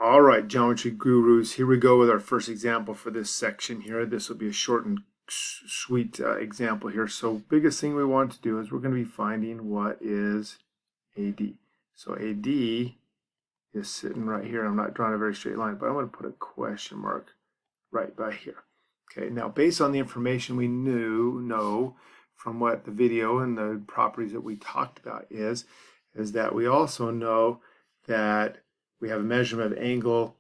All right, geometry gurus, here we go with our first example for this section here. This will be a short and sweet example here. So biggest thing we want to do is we're going to be finding what is AD. So AD is sitting right here. I'm not drawing a very straight line, but I'm going to put a question mark right by here. Okay, now based on the information we know from what the video and the properties that we talked about is that we also know that we have a measurement of angle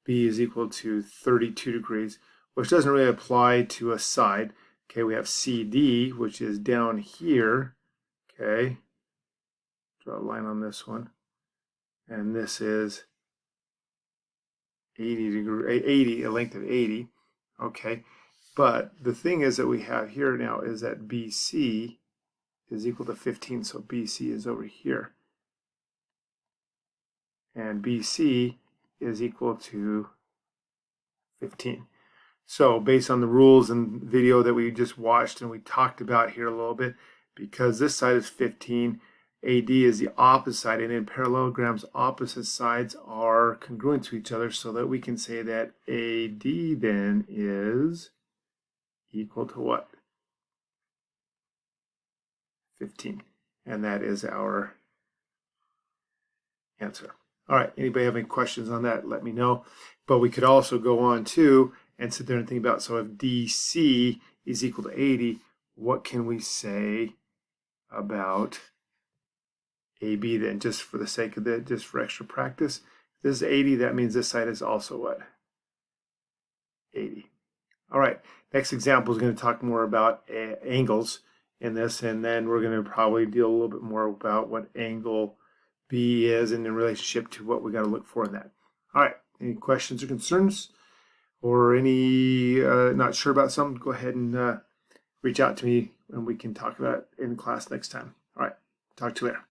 B is equal to 32 degrees, which doesn't really apply to a side. Okay, we have CD, which is down here. Okay, draw a line on this one. And this is 80, a length of 80. Okay, but the thing is that we have here now is that BC is equal to 15, so BC is over here. And BC is equal to 15. So based on the rules and video that we just watched and we talked about here a little bit, because this side is 15, AD is the opposite side, and in parallelograms, opposite sides are congruent to each other, so that we can say that AD then is equal to what? 15. And that is our answer. All right, anybody have any questions on that, let me know. But we could also go on too and sit there and think about, so if DC is equal to 80, what can we say about AB then, just for the sake of it, just for extra practice? This is 80, that means this side is also what? 80. All right, next example is going to talk more about angles in this, and then we're going to probably deal a little bit more about what angle B is and in relationship to what we got to look for in that. All right, any questions or concerns, or any not sure about something, go ahead and reach out to me and we can talk about it in class next time. All right, talk to you later.